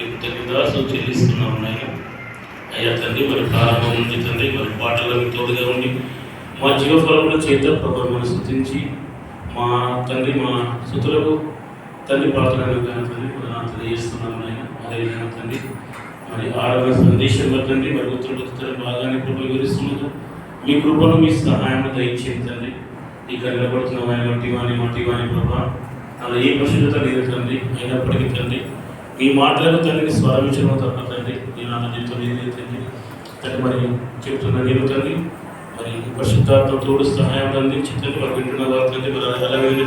మీకు ధన్యవాదాలు చెల్లిస్తున్నాం నాయన. అయ్యా తండ్రి, మరి ప్రారంభం ఉంది తండ్రి, మరి పాటలకు తోడుగా ఉండి మా జీవఫలముల చేత ప్రభువును స్తుతించి మా తండ్రి మా స్తుతులకు తండ్రి పాత్రలను తండ్రి తెలియజేస్తున్నాం నాయన. అదేవిధంగా తండ్రి మరి ఆడవ సందేశంలో తండ్రి మరి ఉత్తరం బాగానే ప్రభు వివరిస్తున్నది. మీ కృపను మీ సహాయం దయచేయండి తండ్రి. ఇక నిలబడుతున్న ఆయన మట్టివాణి ప్రభా అలా ఏ పరిశుద్ధత లేదు తండ్రి. అయినప్పటికీ తండ్రి మీ మాటలకు తండ్రిని స్వరమించడం తప్ప తండ్రి ఈ నా జీవితం లేదు తండ్రి. తండ్రి మరి చెప్తున్న నేను తండ్రి మరి పరిశుద్ధాత్మ తోడు సహాయం అందించి తండ్రి మరి వింటున్న వారు తండ్రి మరి అలాగే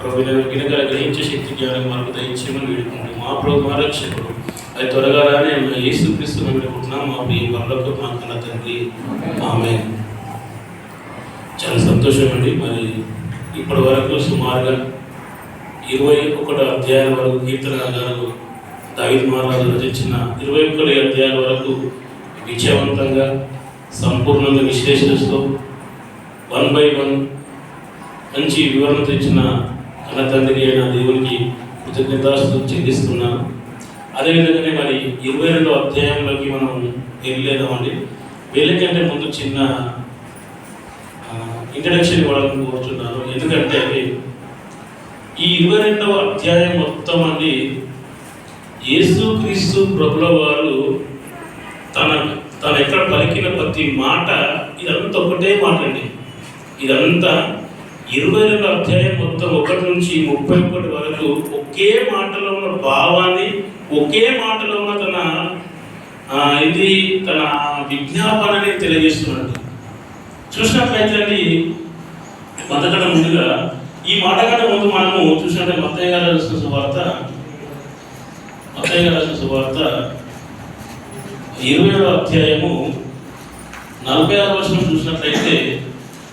ప్రభు వినగల గ్రహించే శక్తి జ్ఞానం మనకు దయచేయమని వేడుకుంటాం. మా ప్రభు మా రక్షకుడు అది త్వరగా రానే యేసుక్రీస్తు వేడుకుంటున్నాం. మా ప్రియ పనులకు మా కన్న తండ్రి ఆమేన్. చాలా సంతోషం అండి. మరి ఇప్పటి వరకు సుమారుగా 21 అధ్యాయాల వరకు కీర్తనగారు దావీదు మహారాజు రచించిన 21 అధ్యాయాల వరకు విజయవంతంగా సంపూర్ణంగా విశ్లేషిస్తూ 1 by 1 మంచి వివరణ తెచ్చిన కన్న తండ్రి అయిన దేవునికి కృతజ్ఞతాస్తుతులు చెల్లిస్తున్నాను. అదేవిధంగానే మరి 22వ అధ్యాయంలోకి మనం వెళ్ళలేదామండి. వెళ్ళకంటే ముందు చిన్న ఇంట్రడక్షన్ ఇవ్వాలని కోరుతున్నాను. ఎందుకంటే ఈ 22వ అధ్యాయం మొత్తం అండి యేసుక్రీస్తు ప్రభుల వారు తన ఎక్కడ పలికిన ప్రతి మాట ఇదంతా ఒకటే మాట అండి. ఇదంతా 22వ అధ్యాయం మొత్తం 1 నుంచి 31 వరకు ఒకే మాటలో ఉన్న భావాన్ని ఒకే మాటలో ఉన్న తన విజ్ఞాపనని తెలియజేస్తున్నాడు. చూసినట్లయితే అండి మొదట ముందుగా ఈ మాట కంటే ముందు మనము చూసినట్టే మత్తయి గారు రాసిన సువార్త 27వ అధ్యాయము 46వ వచనం చూసినట్లయితే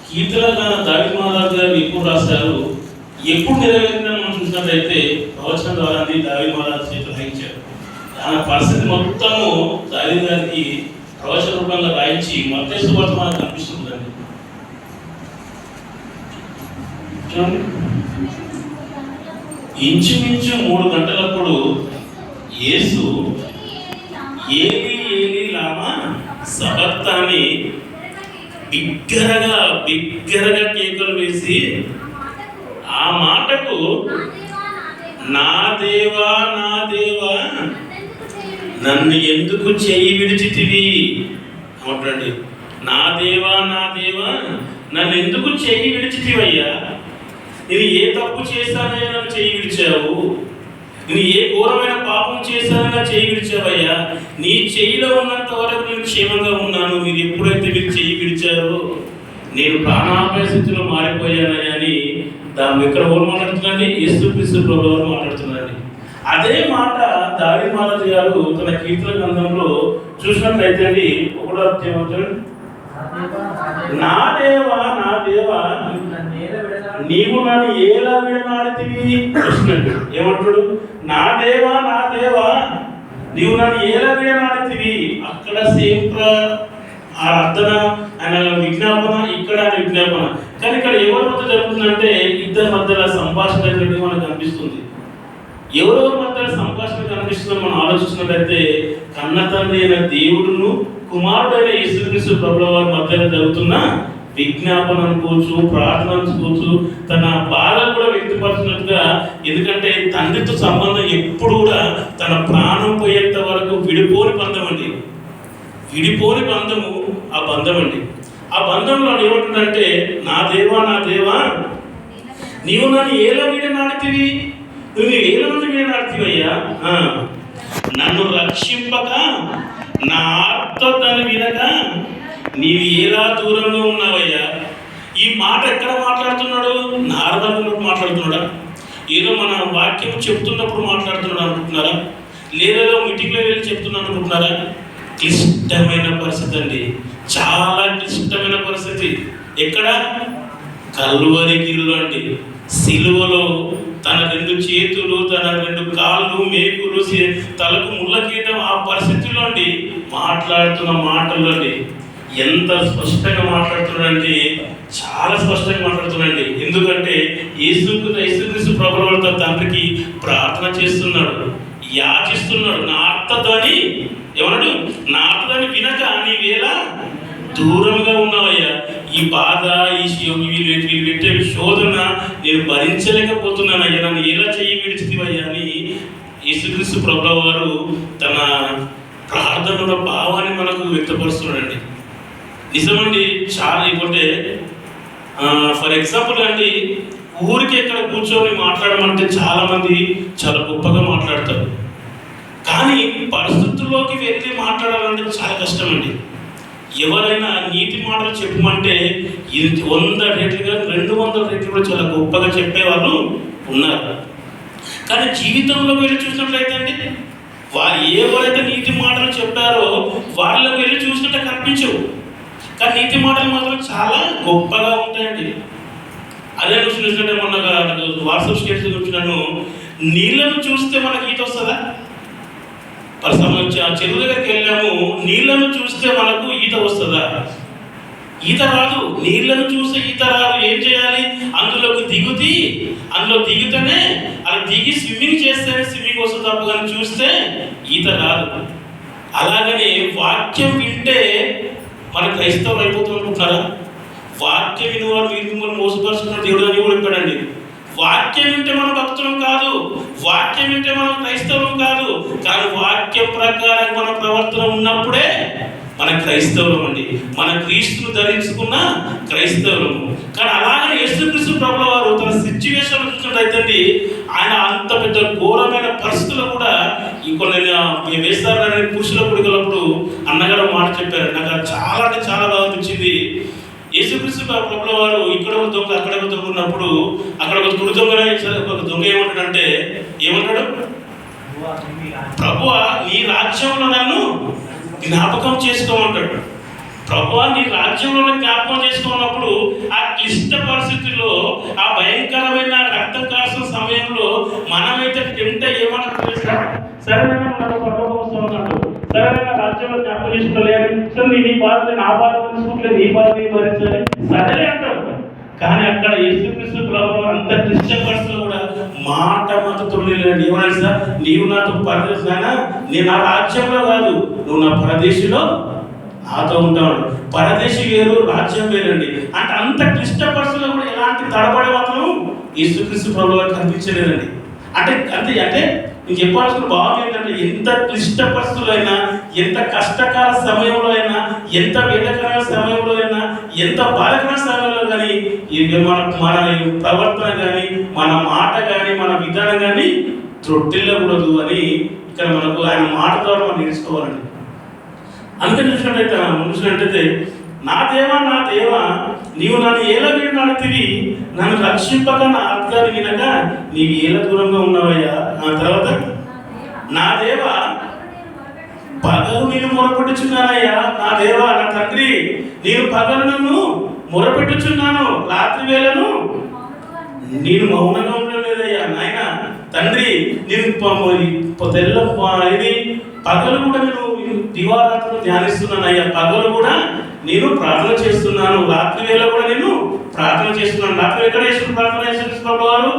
కీర్తనగాన దావీదు మహారాజు గారు ఎప్పుడు రాశారు, ఎప్పుడు నెరవేరిందని మనం చూసినట్లయితే ప్రవచనం ద్వారా దావీదు మహారాజు చేతులు రాయించారు. ఆ పరిస్థితి మొత్తము దావీదు గారికి ప్రవచన రూపంగా రాయించి మత్తయి సువార్త మనకు కనిపిస్తుందండి. ఇంచుమించు 3 గంటలప్పుడు యేసు ఏలీ ఏలీ లామా సబక్తాని బిగ్గరగా కేకలు వేసి ఆ మాటకు నా దేవా నన్ను ఎందుకు చెయ్యి విడిచితివి అంటాడు. నా దేవా నన్ను ఎందుకు చెయ్యి విడిచితివయ్యా? నేను ఏ తప్పు చేశానని నన్ను చెయ్యి విడిచావు? నేను ఏ ఘోరమైన పాపం చేశానని చెయ్యి విడిచావయ్యా? నీ చెయ్యిలో ఉన్నంత వరకు నేను క్షేమంగా ఉన్నాను. మీరు ఎప్పుడైతే మీరు చెయ్యి విడిచారో నేను ప్రాణాపాయ స్థితిలో మారిపోయానని అని దాని ఎక్కడ ఎవరు మాట్లాడుతున్నాండి? యేసుక్రీస్తు ప్రభువు వారు మాట్లాడుతున్నారండి. అదే మాట దావీదు మహారాజు గారు తన కీర్తన గ్రంథంలో చూసినట్లయితే అండి 1వ అధ్యాయం నా దేవా నీవు నన్ను ఎలా విడనాడితివి చూసినట్టు ఏమంటాడు? నా దేవా నీవు నన్ను ఎలా విడనాడితివి. అక్కడ సేమ్ ఆ అర్థన ఆయన విజ్ఞాపన, ఇక్కడ విజ్ఞాపన. కానీ ఇక్కడ ఎవరి మధ్య జరుగుతుందంటే ఇద్దరి మధ్యలో సంభాషణ మనకు కనిపిస్తుంది. ఎవరెవరి మధ్య సంభాషణ కనిపిస్తుందని మనం ఆలోచిస్తున్నట్లయితే కన్న తండ్రి అయిన దేవుడును కుమారుడైన యేసుక్రీస్తు ప్రభుల వారి మధ్యలో జరుగుతున్న విజ్ఞాపన అనుకోవచ్చు, ప్రార్థన అనుకోవచ్చు, తన బాధ కూడా వ్యక్తపరుచినట్టుగా. ఎందుకంటే తండ్రితో సంబంధం ఎప్పుడు కూడా తన ప్రాణం పోయేంత వరకు విడిపోని బంధం అండి. విడిపోని బంధము ఆ బంధం అండి. ఆ బంధంలో ఏమంటుందంటే నా దేవా నీవు నన్ను ఏలా విడనాడితివి? నువ్వు ఏలా మంది విడనాడితివయ్యా? నన్ను రక్షింపక నా ఆర్తోని వినక నీవు ఎలా దూరంగా ఉన్నావయ్యా? ఈ మాట ఎక్కడ మాట్లాడుతున్నాడు? నార్మల్గా మాట్లాడుతున్నాడా? ఏదో మన వాక్యం చెప్తున్నప్పుడు మాట్లాడుతున్నాడు అనుకుంటున్నారా? లేదో మీటింగ్లో వెళ్ళి చెప్తున్నాను అనుకుంటున్నారా? క్లిష్టమైన పరిస్థితి అండి, చాలా క్లిష్టమైన పరిస్థితి. ఎక్కడ? కల్వరి గిరిలో అండి. సిలువలో తన 2 చేతులు, తన 2 కాళ్ళు, మేకులు, తలకు ముళ్ళకీయటం, ఆ పరిస్థితిలో అండి మాట్లాడుతున్న మాటల్లో అండి ఎంత స్పష్టంగా మాట్లాడుతున్నాడంటే చాలా స్పష్టంగా మాట్లాడుతున్నాడండి. ఎందుకంటే యేసుక్రీస్తు ప్రభువు తన తండ్రికి ప్రార్థన చేస్తున్నాడు, యాచిస్తున్నాడు. నా ఆర్తధ్వని ఏమన్నాడు, నా ఆర్తధ్వని వినక నీవేలా దూరంగా ఉన్నావయ్యా. ఈ బాధ, వీళ్ళు పెట్టే శోధన నేను భరించలేకపోతున్నానయ్యా, నన్ను ఎలా చెయ్యి విడిచితివయ్యా అని యేసుక్రీస్తు ప్రభువు వారు తన ప్రార్థనలో భావాన్ని మనకు వ్యక్తపరుస్తున్నాడండి. నిజమండి. చాలా ఇవ్వంటే ఫర్ ఎగ్జాంపుల్ అండి, ఊరికి ఎక్కడ కూర్చొని మాట్లాడమంటే చాలామంది చాలా గొప్పగా మాట్లాడతారు. కానీ పరిస్థితుల్లోకి వెళ్ళి మాట్లాడాలంటే చాలా కష్టం అండి. ఎవరైనా నీతి మాటలు చెప్పమంటే 100 రెట్లుగా 200 రెట్లు కూడా చాలా గొప్పగా చెప్పేవాళ్ళు ఉన్నారు. కానీ జీవితంలో వెళ్ళి చూసినట్లయితే అండి, వారు ఎవరైతే నీతి మాటలు చెప్పారో వాళ్ళకి వెళ్ళి చూసినట్టు కనిపించవు. కానీ నీతి మాటలు మాత్రం చాలా గొప్పగా ఉంటాయండి. అదే చూసినట్టే మొన్న వాట్సాప్ స్టేటస్ చూసినాను, నీళ్ళను చూస్తే మనకి ఈత వస్తుందా? చెరువు దగ్గరికి వెళ్ళాము, నీళ్లను చూస్తే మనకు ఈత వస్తుందా? ఈత రాదు. నీళ్లను చూస్తే ఈత రాదు. ఏం చేయాలి? అందులో దిగితేనే అలా దిగి స్విమ్మింగ్ చేస్తేనే స్విమ్మింగ్ వస్తుంది తప్ప కానీ చూస్తే ఈత రాదు. అలాగనే వాక్యం వింటే మన క్రైస్తవులు అయిపోతూ అనుకుంటున్నారా? వాక్యం వినేవారు మీరు మిమ్మల్ని మోసపరుచుకున్న దేవుడు అని కూడా చెప్పాడండి. వాక్యం వింటే మనం భక్తులం కాదు, వాక్యం వింటే మనం క్రైస్తవం కాదు. కానీ వాక్యం ప్రకారం మన ప్రవర్తన ఉన్నప్పుడే మన క్రైస్తవులం అండి. మన క్రీస్తును ధరించుకున్న క్రైస్తవులము. కానీ అలాగే యేసుక్రీస్తు ప్రభువు వారు తన సిచ్యువేషన్ చూసినట్టయితే ఆయన అంత పెద్ద ఘోరమైన పరిస్థితులు కూడా ఈ కొన్ని వేస్తారని పురుషుల గుడికలప్పుడు అన్నగారు మాట చెప్పారు. నాకు చాలా అంటే చాలా బాగా అనిపించింది. యేసుక్రీస్తు ప్రభువు వారు ఇక్కడ ఒక దొంగ అక్కడ ఒక దొంగ ఉన్నప్పుడు అక్కడ ఒక గుడి ఒక దొంగ ఏమంటాడు? ప్రభువా నీ రాజ్యంలో నన్ను జ్ఞాపకం చేసుకోమంటాడు. ప్రభువా నీ రాజ్యంలో జ్ఞాపకం చేసుకున్నప్పుడు ఆ క్లిష్ట పరిస్థితుల్లో, ఆ భయంకరమైన రక్తం కాసిన సమయంలో మనమైతే తింటే ఏమన్నా సరైన సరైన రాజ్యంలో జ్ఞాపకం చేసుకోలేదు. సో నీ బాధ నా బాధ తెలుసుకోలేదు, నీ బాధ నీ భరించాలి సరే అంటాడు. కానీ అక్కడ యేసుక్రీస్తు ప్రభువు అంత క్లిష్ట పరిస్థితుల్లో కూడా మాట తొలిలేడు. ఏమన్నా సార్, నీవు నాతో పరదేశినా, నేను నా రాజ్యంలో కాదు, నువ్వు నా పరదేశిలో నాతో ఉంటాడు. పరదేశి వేరు, రాజ్యం వేరండి. అంటే అంత క్లిష్ట పరిస్థితుల్లో కూడా ఎలాంటి తడబడే మాత్రం యేసుక్రీస్తు ప్రభువు కనిపించలేదండి. అంటే నేను చెప్పాల్సిన భావం ఏంటంటే, ఎంత క్లిష్ట పరిస్థితులు అయినా, ఎంత కష్టకాల సమయంలో అయినా, ఎంత వేదకరమైన సమయంలో అయినా, ఎంత బాధకరమైన సమయంలో కానీ మన ప్రవర్తన కానీ, మన మాట కానీ, మన విధానం కానీ త్రొట్టిల్లకూడదు అని ఇక్కడ మనకు ఆయన మాట ద్వారా మనం నేర్చుకోవాలండి. అందుకని చూసినట్టయితే నా దేవా నీవు నన్ను ఏల వీడినడితివి, నన్ను రక్షింపక నా అర్థాన్ని వినక నీవు ఏల దూరంగా ఉన్నావయ్యా. ఆ తర్వాత నా దేవా పగలు నేను మొరపెట్టుచున్నానయ్యా. నా దేవా నా తండ్రి, నేను పగలు నన్ను మొరపెట్టుచున్నాను, రాత్రి వేళను నేను మౌనంగా ఉండలేదయ్యా. నాయన తండ్రి, నేను పగలు కూడా నేను దివారాత్రులు ధ్యానిస్తున్నానయ్యా. పగలు కూడా నేను ప్రార్థన చేస్తున్నాను, రాత్రి వేళ కూడా నేను ప్రార్థన చేస్తున్నాను. రాత్రి ఎక్కడ చేస్తున్నాను ప్రార్థన చేస్తున్న వారు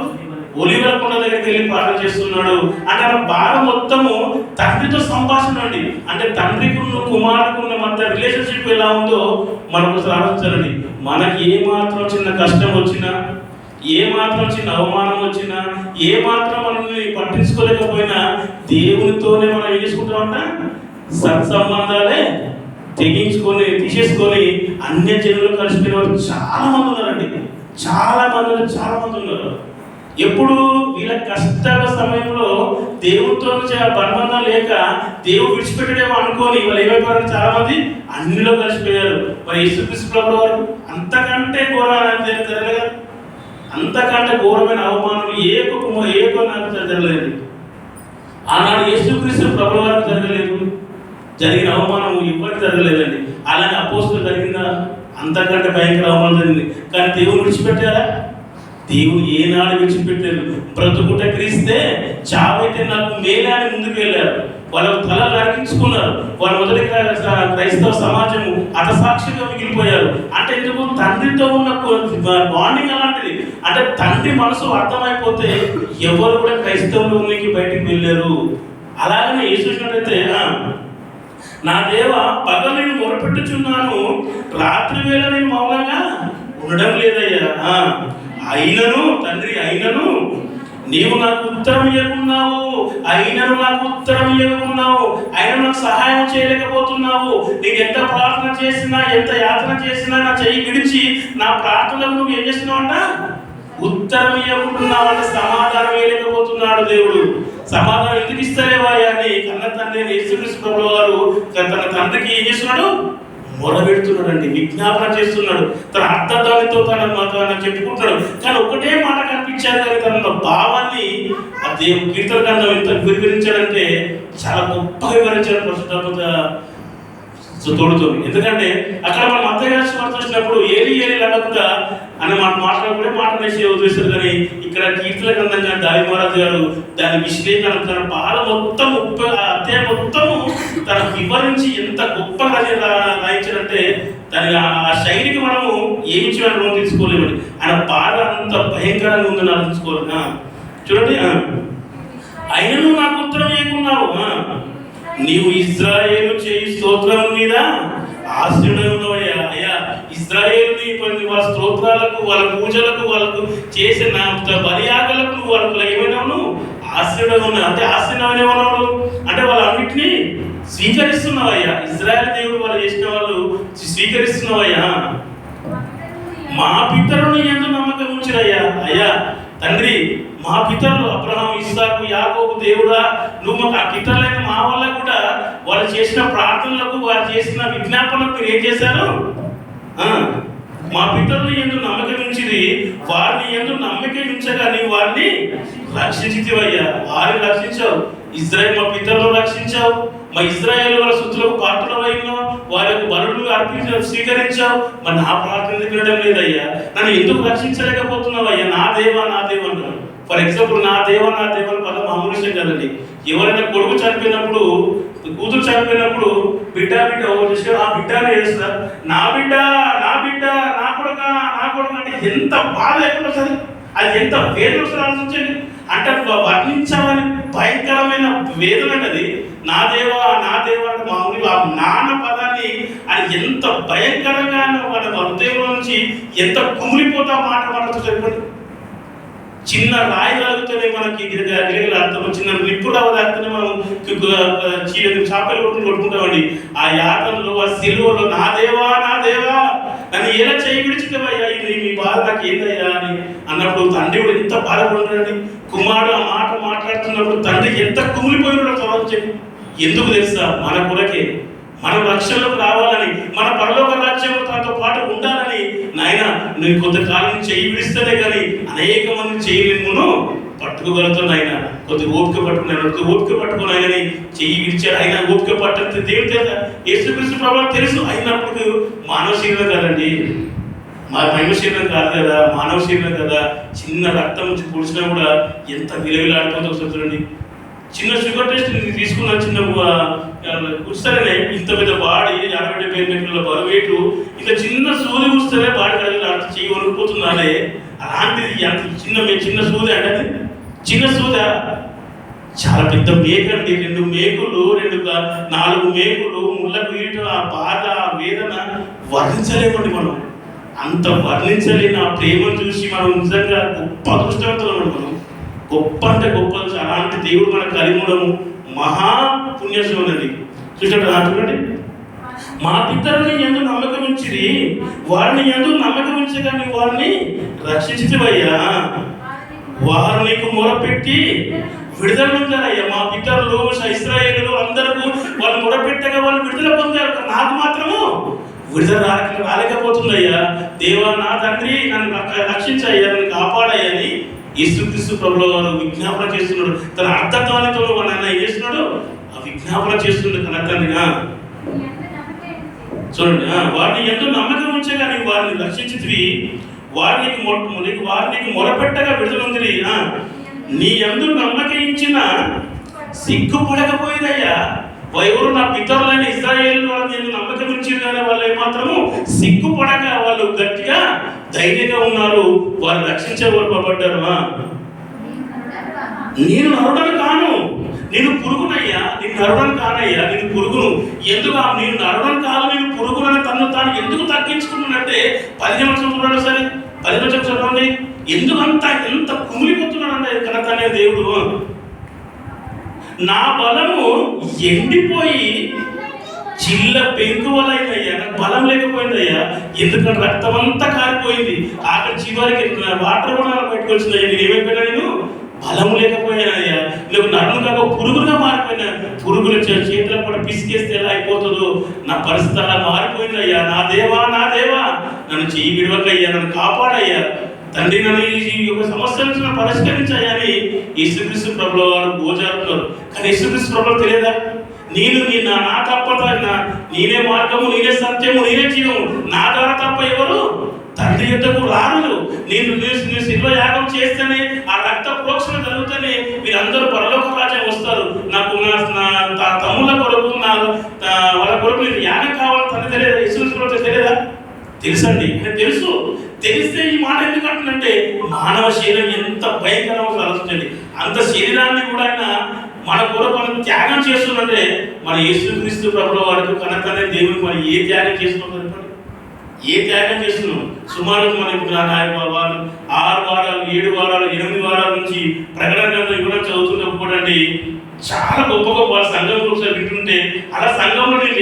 ఒలివల కొండ దగ్గరికి వెళ్ళి ప్రార్థన చేస్తున్నాడు. అంటే ఆ బాధ మొత్తము తండ్రితో సంభాషణ అండి. అంటే తండ్రికి ఉన్న కుమారుడికి ఉన్న మధ్య రిలేషన్షిప్ ఎలా ఉందో మనకు ఆలోచించాలండి. మనకి ఏ మాత్రం చిన్న కష్టం వచ్చినా, ఏ మాత్రం చిన్న అవమానం వచ్చినా, ఏ మాత్రం మనల్ని పట్టించుకోలేకపోయినా దేవునితోనే మనం ఏం చేసుకుంటామంట, సత్సంబంధాలే తీసేసుకొని అన్య జనులు కలిసిపోయిన వారు చాలా మంది ఉన్నారండి. చాలా మంది ఉన్నారు. ఎప్పుడు వీళ్ళ కష్టాల సమయంలో దేవుడితో బంధం లేక దేవుడు విడిచిపెట్టడేమో అనుకోని వాళ్ళు ఏమైపోయారు, చాలా మంది అన్నిలో కలిసిపోయారు. మరి యేసుక్రీస్తు ప్రభువు వారు అంతకంటే ఘోరమైన జరగలేదు, అంతకంటే ఘోరమైన అవమానం ఏకో నాకు జరగలేదు. ఆనాడు యేసుక్రీస్తు ప్రభువు వారికి జరగలేదు, జరిగిన అవమానం ఎవరికి జరగలేదండి. అలానే అపోస్తులు జరిగిందా? అంతకంటే భయంకర అవమానం జరిగింది. కానీ దేవుడు విడిచిపెట్టారా? దేవుడు ఏనాడు విడిచిపెట్టారు. బ్రతుకుట క్రీస్తే, చావైతే నాకు మేలే అని ముందుకు వెళ్ళారు. వాళ్ళ తలలు నరికించుకున్నారు. వాళ్ళ మొదటి క్రైస్తవ సమాజము హతసాక్షిగా మిగిలిపోయారు. అంటే ఎందుకు? తండ్రితో ఉన్న బాండింగ్ అలాంటిది. అంటే తండ్రి మనసు అర్థమైపోతే ఎవరు కూడా క్రైస్తవులోనికి బయటికి వెళ్ళారు. అలాగనే ఏ చూసినట్టయితే నా దేవ పగలు నేను మొరపెట్టుచున్నాను, రాత్రి వేళ నేను మౌనంగా ఉండడం లేదయ్యా. అయినను తండ్రి, అయినను నీవు నాకు ఉత్తరం ఇవ్వకున్నావు, అయినను నాకు ఉత్తరం ఇవ్వకున్నావు, అయినా నాకు సహాయం చేయలేకపోతున్నావు. నీకు ఎంత ప్రార్థన చేసినా, ఎంత యాతన చేసినా నా చెయ్యి విడిచి నా ప్రార్థనకు నువ్వు ఏం చేస్తున్నావు అంట? ఉత్తరం ఇవ్వకుంటున్నావు అంటే సమాధానం ఇవ్వలేకపోతున్నాడు దేవుడు. సమాధానం ఎందుకు ఇస్తలేవాయా అని కన్న తండ్రి యేసుక్రీస్తు ప్రభువు వారు తన తండ్రికి ఏం చేస్తున్నాడు? మొరబెడుతున్నాడండి, విజ్ఞాపన చేస్తున్నాడు. తన అర్థదానితో తన చెప్పుకుంటున్నాడు. కానీ ఒకటే మాట కనిపించారు కానీ తన భావాన్ని ఆ దేవుడు కీర్తన గ్రంథం ఎంత వివరించాడంటే చాలా గొప్పగా వివరించాడు పరిశుద్ధ తోడుతోని. ఎందుకంటే అక్కడ మనం అంతర్గాసి చూసినప్పుడు ఏలి ఏలి లగకుగా అని మనం మాట్లాడుకునే మాట వేసి వదిలేస్తారు. కానీ ఇక్కడ కీర్తన గ్రంథం కానీ దావి మహారాజు గారు దాని విశ్లేషణ తన బాధ మొత్తం అధ్యాయం మొత్తము తన వివరించి ఎంత గొప్పగా రాయించాడంటే దాని ఆ శైలికి మనము ఏమి చేయాలో తీసుకోలేమండి. ఆయన బాధ అంత భయంకరంగా ఉందని ఆలోచించుకోవాలి. చూడండి, అయినను నాకు ఉత్తరం చేయకున్నావు, నీవు ఇజ్రాయేలు చేయి స్తోత్రం మీద ఆశ్రయుడై ఉన్నవయ్యా. అయ్యా, ఇజ్రాయేలుని వాళ్ళ స్తోత్రాలకు, వాళ్ళ పూజలకు, వాళ్ళకు చేసిన బలియాగలకు నువ్వు వాళ్ళకు ఏమైనావు? ఆశ్రయుడై ఉన్నావు. అంటే ఆశ్రయుడైన ఉన్నాడు అంటే వాళ్ళన్నింటినీ స్వీకరిస్తున్నావయ్యా. ఇజ్రాయేల్ దేవుడు వాళ్ళు చేసిన వాళ్ళు స్వీకరిస్తున్నావయ్యా. మా పితరుని యందు నమ్మకం ఉంచిరయ్యా. అయ్యా తండ్రి, మా పితరులు అబ్రహాము, ఇస్సాకు, యాకోబు దేవుడా, నువ్వు మాకు ఆ పితరులైన మా వల్ల కూడా వాళ్ళు చేసిన ప్రార్థనలకు, వారు చేసిన విజ్ఞాపనకు మీరు ఏం చేశారు? మా పితరులు యందు నమ్మకం ఉంచిది, వారిని యందు నమ్మకం ఉంచగా నీవు వారిని రక్షించితివయ్యా. వారిని రక్షించావు. ఇజ్రాయేల్ మా పితరులు రక్షించావు. మా ఇజ్రాయేల్ వాళ్ళ శుద్ధులకు పాత్రలైనావు, వారి యొక్క బలులను స్వీకరించావు. మరి నా ప్రార్థన వినడం లేదయ్యా, నన్ను ఎందుకు రక్షించలేకపోతున్నావు అయ్యా? నా దేవా, నా దేవా అంటారు. ఫర్ ఎగ్జాంపుల్, నా దేవా, నా దేవా పదం మామూలు విషయం కదండి. ఎవరైనా కొడుకు చనిపోయినప్పుడు, కూతురు చనిపోయినప్పుడు బిడ్డ బిడ్డ ఆ బిడ్డనే చేస్తారు. నా బిడ్డ, నా బిడ్డ, నా కొడుక, నా కొడుకు అంటే ఎంత బాధ ఎక్కడ వస్తుంది, అది ఎంత వేదన వస్తుంది ఆలోచించండి. అంటే వర్ణించాలని భయంకరమైన వేదన అది. నా దేవా, నా దేవా అంటే మామూలుగా ఆ నాన్న పదాన్ని అది ఎంత భయంకరంగా మన హృదయంలో నుంచి ఎంత కుమిలిపోతా మాట మాట్లాడుతూ చెప్పండి. చిన్న రాయి తాగితేనే మనకి అర్థం, చిన్న నిప్పులు తాగితేనే మనం చేపలు కొట్టుకుంటామండి. ఆ యాతనలో, ఆ సిలువలో నా దేవా, నా దేవా నన్ను ఎలా చేయి విడిచితేవయ్యా, ఇది మీ బాధ నాకు ఏందయ్యా అని అన్నప్పుడు తండ్రి కూడా ఎంత బాధపడుతున్నాడండి. కుమారుడు ఆ మాట మాట్లాడుతున్నప్పుడు తండ్రి ఎంత కుమిలిపోయినాడో చదవచ్చు. ఎందుకు తెలుసా? మన కొరకే, మనం రక్షణలోకి రావాలని, మన పరలోక రాజ్యంలో తనతో పాటు ఉండాలని. నాయన నేను కొంతకాలం చెయ్యి విడిస్తేనే కానీ అనేక మంది చేయలేమును పట్టుకోగలుగుతాను. ఆయన కొద్ది ఓపిక పట్టుకున్నాను, ఓపిక పట్టుకుని ఆయనని చెయ్యి విడిచాడు. ఆయన ఓపిక పట్టితే దేవుడి చేత యేసుక్రీస్తు ప్రభువు తెలుసు. అయినప్పుడు మానవ శరీరం కదండి, మా మహిమ శరీరం కాదు కదా, మానవ శరీరం కదా. చిన్న రక్తం నుంచి పొడిచినా కూడా ఎంత విలవిలాడుతుందో చూడండి. చిన్న షుగర్ టెస్ట్ తీసుకున్న చిన్న కూర్చుతానే ఇంత పెద్ద బాడీ 50-70 మీటర్ల బరువేటు, ఇంత చిన్న సూది కూర్చుతానే బాడీ కడిగి చెయ్యి వణికిపోతున్నారే. అలాంటిది అంత చిన్న సూది అంటే అది చిన్న సూద, చాలా పెద్ద మేక అండి. 2 మేకులు, 4 మేకులు, ముళ్ళకు వీటు, ఆ బాధ, ఆ వేదన వర్ణించలేమండి. మనం అంత వర్ణించలేని ఆ ప్రేమను చూసి మనం నిజంగా గొప్ప అదృష్టవంతులం. మనం గొప్ప అంటే గొప్ప. అలాంటి దేవుడు మనకు కలిగి ఉండము మహా పుణ్యశివునండి. చూడండి, మా పితరుని యందు నమ్మకం ఉంచిది, వారిని యందు నమ్మకం ఉంచగా నీ వారిని రక్షించితివయ్యా. వారు నీకు మొరపెట్టి విడుదల పొందారయ్యా. మా పితరులు, ఇశ్రాయేలులు అందరూ వాళ్ళు మొరపెట్టగా వాళ్ళు విడుదల పొందారు. నాకు మాత్రము విడుదల రాలేకపోతుందయ్యా. దేవా, నా తండ్రి నన్ను రక్షించయ్యా, నన్ను కాపాడయ్యా అని యేసుక్రీస్తు ప్రభువు వారు విజ్ఞాపన చేస్తున్నాడు. తన అర్థత్వానితో ఆయన ఏం చేస్తున్నాడు? ఆ విజ్ఞాపన చేస్తున్నాడు తన తండ్రిగా. చూడండి, వారిని ఎంతో నమ్మకం ఉంచగా నీవు వారిని రక్షించితివి, వారికి మొరపెట్టగా విడుదలొందిరి. నీ యందు నమ్మకించిన సిగ్గుపడకపోయేదయ్యా. ఎవరు నా పితరులైన ఇశ్రాయేలు వాళ్ళని నమ్మకం ఉంచారు కానీ వాళ్ళు ఏమాత్రము సిగ్గుపడక వాళ్ళు గట్టిగా ధైర్యంగా ఉన్నారు. వారు రక్షించబడ్డారు. నేను నరుడను కాను, నేను పురుగునయ్యా, నేను నరవడం కానయ్యా, నేను పురుగును. ఎందుకు నేను నరవడం కాదు, నేను పురుగునని తను తాను ఎందుకు తగ్గించుకున్నానంటే 15 నిమిషం చూడండి, సరే 10 నిమిషం చూడండి, ఎందుకంత ఎంత కుమిలిపోతున్నాడంటే కనతనే దేవుడు. నా బలము ఎండిపోయి చిల్ల పెంకువలైందయ్యా, నాకు బలం లేకపోయిందయ్యా, ఎందుకంటే రక్తం అంతా కారిపోయింది, ఆఖరి చివరికి వాటర్ కూడా బయటకు వచ్చిందయ్యా. నేను ఏమైపోయినా, నేను బలం లేకపోయానయ్యా, నువ్వు నన్ను కాక పురుగులుగా మారిపోయినా, పురుగుల చేతుల కూడా పిసికేస్తే ఎలా అయిపోతుందో నా పరిస్థితి అలా మారిపోయిందయ్యా. నా దేవా, నా దేవా, నన్ను చెయ్యి విడవకయ్యా, నన్ను కాపాడయ్యా తండ్రి, నన్ను ఈ యొక్క సమస్య నుంచి నన్ను పరిష్కరించాయని యేసుక్రీస్తు ప్రభుల వారు గోజారుతున్నారు. కానీ యేసుక్రీస్తు ప్రభులకు తెలియదా, నేను నా తప్ప నేనే మార్గము, నేనే సత్యము, నేనే జీవము, నా ద్వారా తప్ప ఎవరు తండ్రి యొద్దకు రారు. నేను శిల్వ యాగం చేస్తేనే, ఆ రక్త ప్రోక్షణ జరుగుతూనే మీరందరూ పరలోక రాజ్యం వస్తారు. నాకు నా తమ్ముళ్ళ కొరకు, వాళ్ళ కొరకు నేను యాగం కావాలి తండ్రి తెలియదా? యేసుక్రీస్తు తెలియదా? తెలుసండి, తెలుసు. తెలిస్తే ఈ మాట ఎందుకు అంటుందంటే, మానవ శరీరం ఎంత భయంకరంగా ఆలోచించండి. అంత శరీరాన్ని కూడా ఆయన మన కొరకు మనం త్యాగం చేస్తుందంటే, మన యేసుక్రీస్తు ప్రభుల వారికి కనకనే దేవునికి మనం ఏ త్యాగం చేస్తున్నాం చెప్పండి, ఏ త్యాగం చేస్తున్నాం? సుమారు మనకి 6 వారాలు 7 వారాలు 8 వారాల నుంచి ప్రకటన గ్రంథం ఇవ్వడం చదువుతున్నప్పుడు కూడా అండి, చాలా గొప్ప గొప్ప సంఘం ఒకసారి వింటుంటే, అలా సంఘంలో నేను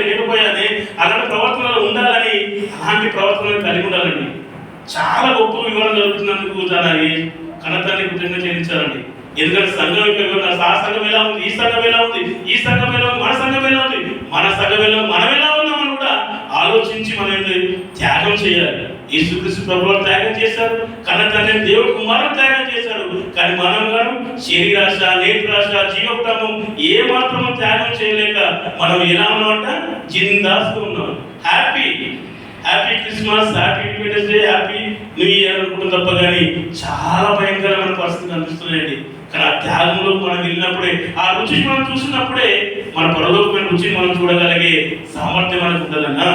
లేకపోయానే, అలాంటి ప్రవర్తనలు ఉండాలని, అలాంటి ప్రవర్తనలు కలిగి ఉండాలండి. చాలా గొప్ప వివరణ జరుగుతున్నందుకు తన కనతాన్ని కృతజ్ఞత చెల్లించాలండి. ఎందుకంటే సంఘం ఆ సంఘం ఎలా ఉంది, ఈ సంఘం ఎలా ఉంది, ఈ సంఘం ఎలా ఉంది, మన సంఘం ఎలా ఉంది, మన సంఘం ఎలా ఉంది, మనం ఎలా ఉన్నామని కూడా ఆలోచించి మనం త్యాగం చేయాలి. యేసుక్రీస్తు ప్రభువు త్యాగం చేశారు, కనతండ్రి దేవుడు కుమారుడు త్యాగం చేశారు. కానీ మనం గాను శరీరాశ, నేత్రాశ, జీవోక్తమం ఏ మాత్రము త్యాగం చేయలేక మనం ఎలా ఉన్నామంట, జిందాస్గా ఉన్నాం. Happy Christmas, happy independence day, happy new year అనుకుంటాం తప్ప కానీ చాలా భయంకరమైన పరిస్థితులు అనిపిస్తున్నాయండి. కానీ ఆ త్యాగంలో మనం వెళ్ళినప్పుడే, ఆ రుచి మనం చూసినప్పుడే మన పరలోకమైన రుచిని మనం చూడగలిగే సామర్థ్యం మనకు ఉంటుందన్నా.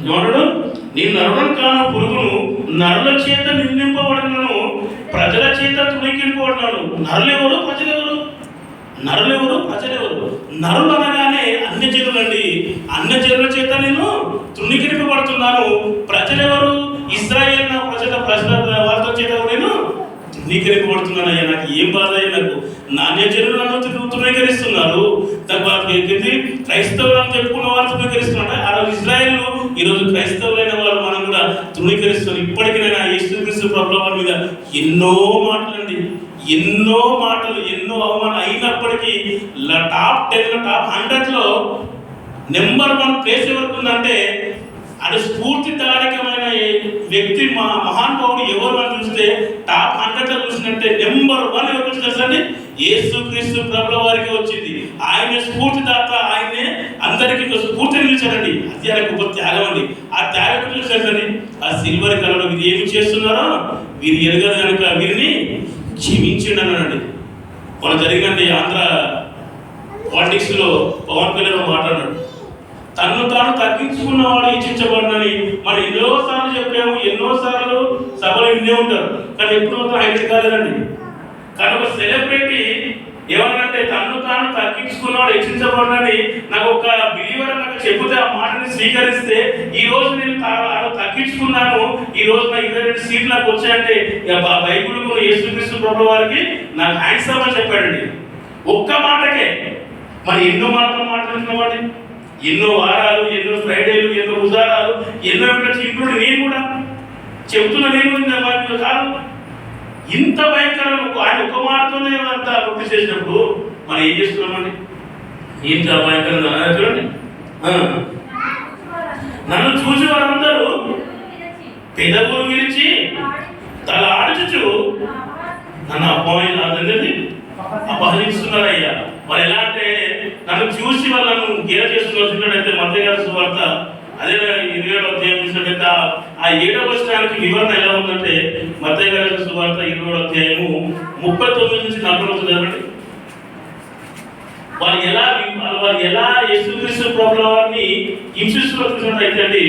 ఏమన్నాడు, నేను నరులను కాను పురుగును, నరుల చేత నిందింపబడినను, ప్రజల చేత తుణికింపబడినాను. నరులెవరు, ప్రజలెవరు? నరులెవరు, ప్రజలెవరు? నరులు అనగానే అన్యజనులండి. అన్యజనుల చేత నేను తృణీకరింపబడుతున్నాను. ప్రజలెవరు? ఇశ్రాయేలు నా ప్రజల వాళ్ళ చేత నేను తృణీకరింపబడుతున్నానయ్యా. నాకు ఏం బాధ అయ్యా, నాకు నాణ్యజనులు నన్ను తృణీకరిస్తున్నారు. క్రైస్తవులను చెప్పుకున్న వారు తృణీకరిస్తున్నారు. ఆ రోజు ఇశ్రాయేలు, ఈరోజు క్రైస్తవులైన వారు మనం కూడా తృణీకరిస్తున్నారు. ఇప్పటికైనా యేసుక్రీస్తు ప్రభుల వారి మీద ఎన్నో మాటలండి, ఎన్నో మాటలు, ఎన్నో అవమానం అయినప్పటికీ టాప్ 10 టాప్ 100లో నెంబర్ 1 ప్లేస్ ఎవరికి ఉందంటే, అది స్ఫూర్తిదాయకమైన వ్యక్తి మహానుభావుడు ఎవరు అని చూస్తే టాప్ 100లో చూసినట్టే నెంబర్ 1 ఎవరికి వచ్చిందండి, యేసుక్రీస్తు ప్రభుల వారికి వచ్చింది. ఆయన స్ఫూర్తిదాత, ఆయనే అందరికీ స్ఫూర్తి నిలిచారండి. అది ఆయన గొప్ప త్యాగం అండి. ఆ త్యాగం చూసారండి, ఆ సిల్వర్ కలర్లో వీరు ఏమి చేస్తున్నారో వీరు ఎరగదు కనుక వీరిని క్షమించిండనండి. మన జరిగినండి ఆంధ్ర పాలిటిక్స్లో పవన్ కళ్యాణ్ మాట్లాడాడు, తన్ను తాను తగ్గించుకున్నవాడు హెచ్చించబడినని మనం ఎన్నోసార్లు చెప్పాము, ఎన్నోసార్లు సభలు వినే ఉంటారు. కానీ ఎప్పుడు హైలైట్ కాలేదండి. కానీ ఒక సెలబ్రిటీ ఏమన్నంటే, తన్ను తాను తగ్గించుకున్నవాడు హెచ్చించబడినని నాకు ఒక బిలీవర్ నాకు చెబితే, ఆ మాటని స్వీకరిస్తే ఈ రోజు నేను తగ్గించుకున్నాను, ఈ రోజు నా 22 సీట్లు నాకు వచ్చాయంటే బైబిల్కు యేసుక్రీస్తు ప్రభుల వారికి నాకు హ్యాండ్స్ అప్ అని చెప్పాడండి. ఒక్క మాటకే. మరి ఎన్నో మాటలు మాట్లాడుతున్నామండి, ఎన్నో వారాలు, ఎన్నో ఫ్రైడేలు, ఎన్నో ఉదారాలు, ఎన్నో ఇంక్లూడ్ నేను కూడా చెబుతున్నా. నేను కాదు, ఇంత భయంకరం ఆయన ఒక్క మాటతోనే అంతా పూర్తి చేసినప్పుడు మనం ఏం చేస్తున్నామండి? ఇంత భయంకరంగా చూడండి, నన్ను చూసి వారందరూ పెదవులు విరిచి తల ఆడుచు నన్ను అపహరిస్తున్నారయ్యా. మరి ఎలా అంటే, నన్ను చూసి వాళ్ళను గేర చేస్తున్నట్లయితే మత్తయి గారి సువార్త అదే 27వ అధ్యాయం చూసినట్లయితే ఆ 7వ వచనానికి వివరణ ఎలా ఉందంటే, మత్తయి గారి సువార్త 20వ అధ్యాయము 39 నుంచి 40 చదవండి. వాళ్ళు ఎలా యేసుక్రీస్తు ప్రభుల వారిని హింసిస్తున్నట్లయితే అండి,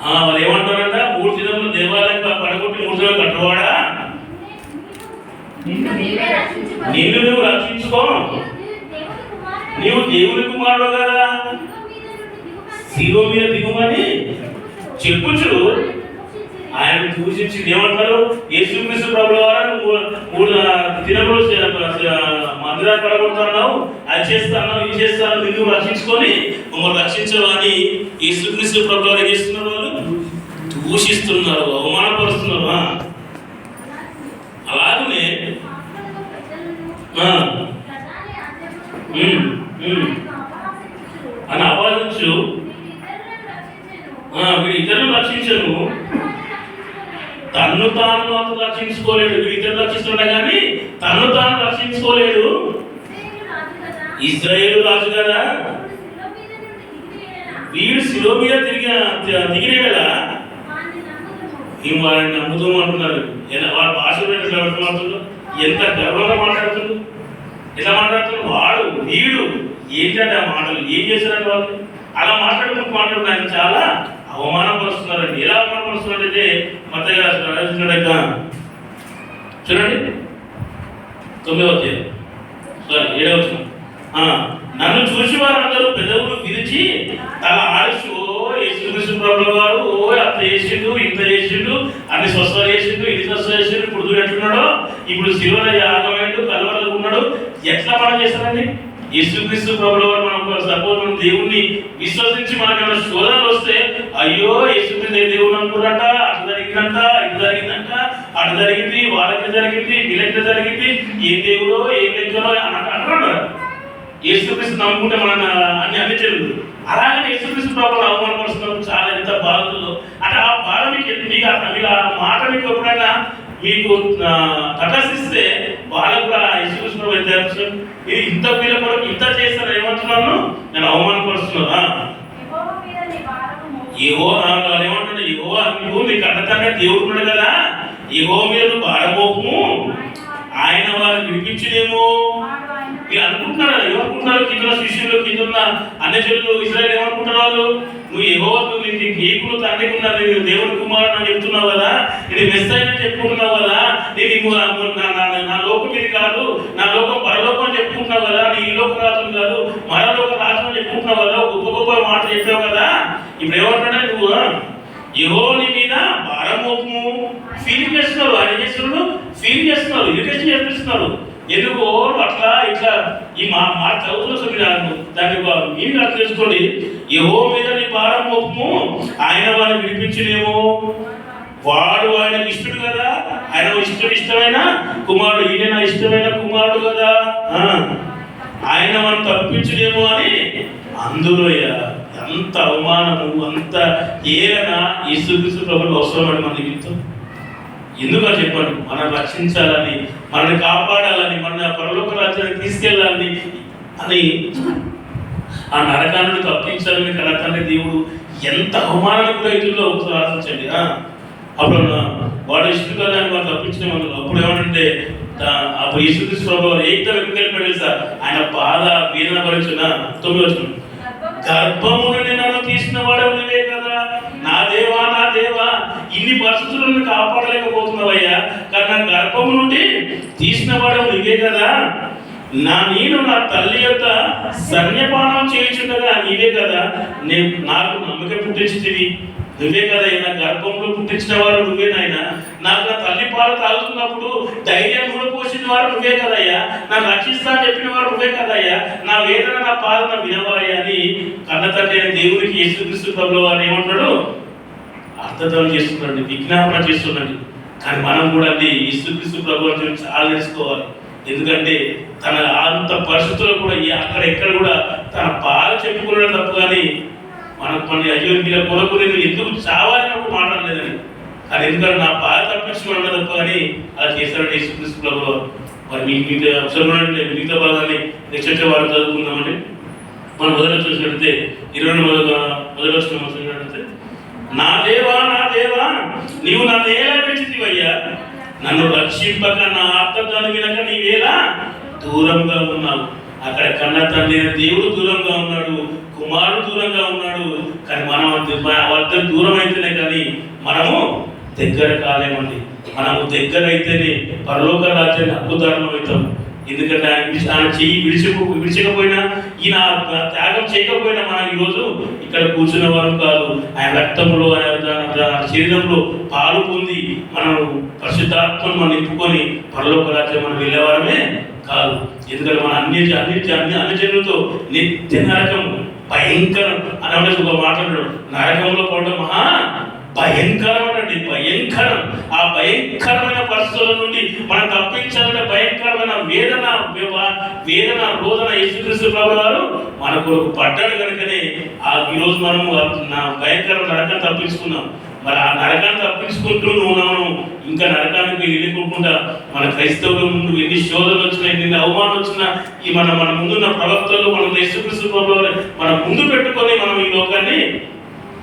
వాళ్ళు ఏమంటారంట, 3 దినములు దేవాలయం పడగొట్టి 3 దినాలు కట్టువాడా, నిన్ను నువ్వు రక్షించుకో, నీవు దేవుని కుమారుడు కదా, శిలువ మీద దిగుమని చెప్పుచు ఆయన దూషించి ఏమంటారు, యేసుక్రీస్తు ప్రభుల వారు 3 దినములు మందిరాన్ని పడగొడుతున్నావు, అది చేస్తాను ఇది చేస్తాను, నిన్ను రక్షించుకొని మమ్మల్ని రక్షించవు అని యేసుక్రీస్తు ప్రభుల వారు ఏం చేస్తున్నారు, వాళ్ళు దూషిస్తున్నారు, అవమానపరుస్తున్నారు. అలాగనే అని అపహరించు వీడు ఇతరులను రక్షించను, తన్ను తాను అంత రక్షించుకోలేడు. వీడు ఇతరులు రక్షిస్తుండే కానీ తన్ను తాను రక్షించుకోలేడు. ఇశ్రాయేలు రాజు కదా, వీడు శిలువ మీద దిగిన కదా వారిని నమ్ముతూ అంటున్నారు. వాళ్ళ భాష మాట్లాడుతున్నారు, ఎంత గర్వంగా మాట్లాడుతున్నారు, ఎలా మాట్లాడుతున్నారు. వాడు వీడు ఏంటంటే ఆ మాటలు ఏం చేశారంటే వాళ్ళు అలా మాట్లాడుతున్నారు. ఆయన చాలా అవమానపరుస్తున్నారండి. ఎలా అవమానపరుస్తున్నారంటే మత్తయి రాసిన చూడండి 9వ అధ్యాయం 7వ వచనం. నన్ను చూసి వారందరూ పెదవులు విరిచి తల ఆడిచి, ఓ యేసుక్రీస్తు ప్రభుల వారు, ఓ అంత చేసిండు, ఇంత చేసిండు, అన్ని స్వస్థలు చేసిండు, ఇన్ని స్వస్థలు చేసిండు, ఇప్పుడు దూరం ఎట్లున్నాడో, ఇప్పుడు శిలువలో యాగమైండు, కలవరలు ఉన్నాడు, ఎట్లా మనం చేస్తారండి. యేసుక్రీస్తు ప్రభుల వారు మనం సపోజ్ మనం దేవుణ్ణి విశ్వసించి మనకి ఏమైనా శోధనలు వస్తే, అయ్యో యేసుక్రీస్తు దేవుడు అనుకున్నట, అటు జరిగిందంట, ఇటు జరిగిందంట, అటు జరిగింది, వాళ్ళకి జరిగింది, వీళ్ళకి జరిగింది, ఏం దేవుడో ఏం లెక్కలో అంటున్నాడు. యేసుక్రీస్తు నమ్ముకుంటే మన అన్ని చెల్లు. అలాగనే యేసుక్రీస్తు ప్రభువును అవమానపరుస్తున్నారు. చాలా ఎంత బాధలు అంటే ఆ బాధ మీకు ఆ మాట మీకు ఎప్పుడైనా మీకు తటస్థిస్తే వాళ్ళకు కూడా యేసుక్రీస్తు ప్రభు ఎంత ఇది ఇంత వీళ్ళ కొరకు ఇంత చేస్తాను ఏమంటున్నాను, నేను అవమానపరుస్తున్నాను. ఏమంటున్నా, యెహోవా నువ్వు నీ కన్నతనే దేవుడు ఉన్నాడు కదా, యెహోవా మీద నువ్వు భారమోపము, ఆయన వారిని విడిపించలేము. మీరు అనుకుంటున్నారు, ఏమనుకుంటున్నారు, కింద శిష్యులు, కింద ఉన్న అన్యజనులు ఇశ్రాయేలు ఏమనుకుంటున్నారు, వాళ్ళు నువ్వు యెహోవాకు నీకు తండ్రికి ఉన్నాను, నేను దేవుని కుమారుడు అని చెప్తున్నావు కదా, నేను మెస్సయ్య అని చెప్పుకుంటున్నావు కదా, నేను నా లోకం ఇది కాదు, నా లోకం పరలోకం అని చెప్పుకుంటున్నావు కదా, నీ ఈ లోక రాజు కాదు మరలోక రాజు అని చెప్పుకుంటున్నావు కదా, గొప్ప గొప్ప మాట చెప్పావు కదా, ఇప్పుడు ఏమంటున్నా నువ్వు యెహోవా మీద భారమోపము ఫీలింగ్ చేస్తున్నారు. ఆయన చేస్తున్నారు, ఫీలింగ్ చేస్తున్నారు, ఇరిటేషన్ చేపిస్తున్నారు. ఎందుకు అట్లా ఇట్లా ఈ మాట చదువుతున్న దాన్ని మీరు అర్థం చేసుకోండి. యెహోవా మీద నీ భారం మోపము, ఆయన వారిని విడిపించలేము. వాడు ఆయనకు ఇష్టడు కదా, ఆయన ఇష్టమైన కుమారుడు, ఈయన నా ఇష్టమైన కుమారుడు కదా, ఆయన మనం తప్పించలేము అని అందులో ఎంత అవమానము, అంత ఏదైన యేసుక్రీస్తు ప్రభువుకు అవసరమని మన నిమిత్తం. ఎందుకని చెప్పండి, మనం రక్షించాలని, మనల్ని కాపాడాలని, మన పరలోక రాజ్యానికి తీసుకెళ్ళాలని అని ఆ నరకాన్ని తప్పించాలని కలకండి దేవుడు ఎంత అవమానానికి రైతుల్లో ఆలోచించండి. అప్పుడు వాడు ఇష్టం కదా అని వాడు తప్పించిన మనం అప్పుడు ఏమంటే అప్పుడు యేసుక్రీస్తు ప్రభువు ఏకైనా తెలుసా ఆయన బాధ వేదన భరించిన 9వ వచనం. గర్భము నుండి నన్ను తీసిన వాడు నువ్వే కదా, నా దేవా నా దేవా, ఇన్ని పరిస్థితులను కాపాడలేకపోతున్నావయ్యా, కానీ నా గర్భము నుండి తీసిన వాడు నువ్వే కదా, నేను నా తల్లి యొక్క సన్యపానం చేయించుండగా నీవే కదా, నాకు నమ్మకం పుట్టించితివి, నువ్వే కదా, నా గర్భంలో పుట్టించిన వారు నువ్వే నాయన, నాకు నా తల్లి పాలు తాగుతున్నప్పుడు ధైర్యం కూడా పోసిన వారు నువ్వే కదయ్యా, నన్ను రక్షిస్తా చెప్పిన వారు నువ్వే కదయ్యా, నా వేదన నా పాలన వినవాయి అని కన్న తండ్రి అని దేవునికి యేసుక్రీస్తు ప్రభువు వారు ఏమంటాడు, అర్థం చేస్తున్నాడు, విజ్ఞాపన చేస్తున్నాడు. కానీ మనం కూడా అండి యేసుక్రీస్తు ప్రభువు అని చాలా తెలుసుకోవాలి. ఎందుకంటే తన అంత పరిస్థితుల్లో కూడా అక్కడెక్కడ కూడా తన బాధ చెప్పుకున్నాడు తప్పు, కానీ మన అయ్యో వీళ్ళ కొరకు నేను ఎందుకు చావాలని ఒక మాట్లాడలేదని, కానీ ఎందుకంటే నా బాధ తప్పించుకున్నాడు తప్ప కానీ అలా చేశారంటే యేసుక్రీస్తు ప్రభువు. మరి మీకు అవసరం మిగతా భాగాన్ని నెక్స్ట్ వారు చదువుకుందామండి. మనం మొదట చూసినట్లయితే 21వ చూసినట్లయితే, నా దేవా నీవు నన్ను ఎలా పెంచితివయ్యా, నన్ను రక్షింపక నా ఆర్తను వినక నీవేలా దూరంగా ఉన్నావు. అక్కడ కన్న తండ్రి దేవుడు దూరంగా ఉన్నాడు, కుమారుడు కుమారుడు దూరంగా ఉన్నాడు, కానీ మనం వాళ్ళ దూరం అయితేనే కానీ మనము దగ్గర కాలేమండి. మనము దగ్గర అయితేనే పరలోక రాజ్యాన్ని అద్భుతాలను అవుతాం. ఎందుకంటే ఆయన చెయ్యి విడిచకపోయినా, ఈయన త్యాగం చేయకపోయినా మనం ఈరోజు ఇక్కడ కూర్చున్న వారు కాదు. ఆయన రక్తంలో, ఆయన శరీరంలో పాలు పొంది మనం పరిశుద్ధాత్మను మనం నింపుకొని పరలోక రాజ్యం మనం వెళ్ళేవారమే కాదు. ఎందుకంటే మన అన్ని జనులతో నిత్య నరకం భయంకరం అని ఒక మాట్లాడాడు. నరకంలో పడడం మహా భయంకరం అండి, భయంకరం. ఆ భయంకరమైన పరిస్థితుల నుండి మనం తప్పించాలంటే భయంకరమైన వేదన రోదన యేసుక్రీస్తు ప్రభువు వారు మన కొరకు పడ్డాడు కనుకనే ఈరోజు మనము భయంకరమైన నరకాన్ని తప్పించుకున్నాం. మరి ఆ నరకాన్ని తప్పించుకుంటూ మనం ఇంకా నరకానికి వెళ్ళిపోకుండా మన క్రైస్తవుల ముందు ఎన్ని శోధనలు వచ్చినా, ఎన్ని అవమానాలు వచ్చినా, ఈ మన ముందున్న ప్రవక్తలు మనం యేసుక్రీస్తు ప్రభువు వారు మన ముందు పెట్టుకొని మనం ఈ లోకాన్ని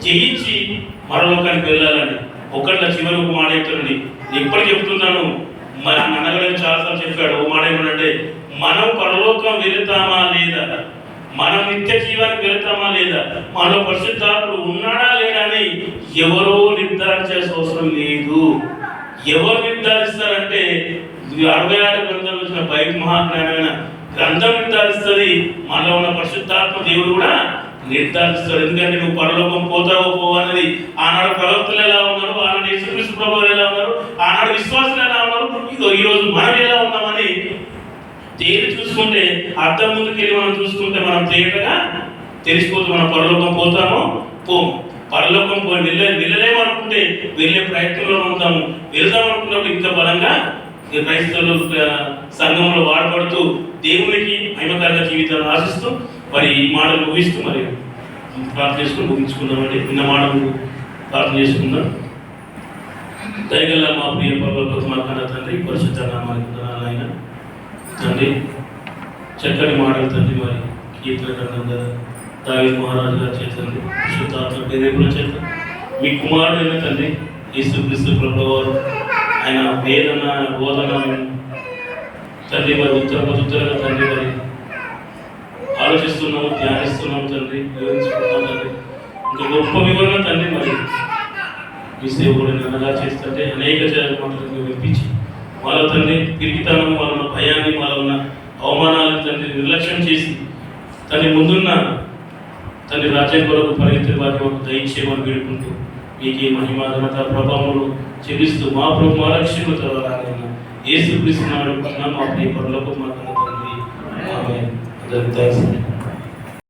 జయించి మరలోకానికి వెళ్ళాలండి. ఒకట్ల చివరి ఒక మాట చెప్తానండి, ఎప్పుడు చెప్తున్నాను, మన అన్నగారు చాలాసార్లు చెప్పాడు. ఒక మాట ఏమనంటే, మనం పరలోకం వెళుతామా లేదా, మనం నిత్య జీవానికి వెళుతామా లేదా, మనలో పరిశుద్ధాత్ముడు ఉన్నాడా లేడా అని ఎవరో నిర్ధారించాల్సిన అవసరం లేదు. ఎవరు నిర్ధారిస్తారంటే 66 గ్రంథాలు వచ్చిన బైబిల్ మహాజ్ఞానమైన గ్రంథం నిర్ధారిస్తుంది. మనలో ఉన్న పరిశుద్ధాత్మ దేవుడు కూడా నిర్ధారిస్తాడు. ఎందుకంటే నువ్వు పరలోకం పోతావో పోవన్నది ఆనాడు ప్రవక్తలు ఎలా ఉన్నారు, ఆనాడు యేసుక్రీస్తు ప్రభువు ఎలా ఉన్నారు, ఆనాడు విశ్వాసులు ఎలా ఉన్నారు, ఈరోజు మనం ఎలా ఉన్నామని తేలి చూసుకుంటే, అర్థం ముందుకెళ్ళి మనం చూసుకుంటే మనం తేటగా తెలిసిపోతుంది. మనం పరలోకం పోతామో పోము. పరలోకం వెళ్ళలేము అనుకుంటే వెళ్ళే ప్రయత్నంలో ఉంటాము. వెళ్దాం అనుకున్నప్పుడు ఇంకా బలంగా క్రైస్తవులు సంఘంలో వాడబడుతూ దేవునికి మహిమకరంగా జీవితాన్ని ఆశిస్తూ మరి ఈ మాటలు ముగిస్తూ మరి ప్రార్థన చేసుకుని ముగించుకుందామండి. నిన్న మాటలు ప్రార్థన చేసుకుందాం. దయగల మా ప్రియ పరలోక మా కన్న తండ్రి, పరిశుద్ధ నామానికి ఆయన తండ్రి, చక్కని మాటలు తండ్రి, మరి కీర్తన గ్రంథం కదా దావీదు మహారాజు గారి చేతండి, పరిశుద్ధాత్మ ప్రేరేపణ చేత మీ కుమారుడైన తండ్రి యేసుక్రీస్తు ప్రభువు వారు ఆయన వేదన బోధన తండ్రి మరి ఉత్తరంగా తండ్రి మరి ఆలోచిస్తున్నాము, ధ్యానిస్తున్నాము తండ్రి, వివరించుకుంటున్నాం తండ్రి. ఇంకా గొప్ప వివరణ తండ్రి మరి మీ సేవకుడు అలా చేస్తుంటే అనేక మాటలు వినిపించి వాళ్ళ తండ్రి పిరికితనం, వాళ్ళ ఉన్న భయాన్ని, వాళ్ళ ఉన్న అవమానాలను తండ్రి నిర్లక్ష్యం చేసి తండ్రి ముందున్న తండ్రి రాజ్యం కొరకు పరిగెత్తే వారిని ఒక దయచేయమని వేడుకుంటూ మీకు మహిమ ఘనత ప్రభావములు చెల్లిస్తూ మా ప్రభు మా రక్షకుల ద్వారా యేసుక్రీస్తు నామమున మా ప్రియ పరలోకపు మా తండ్రి ఆమేన్.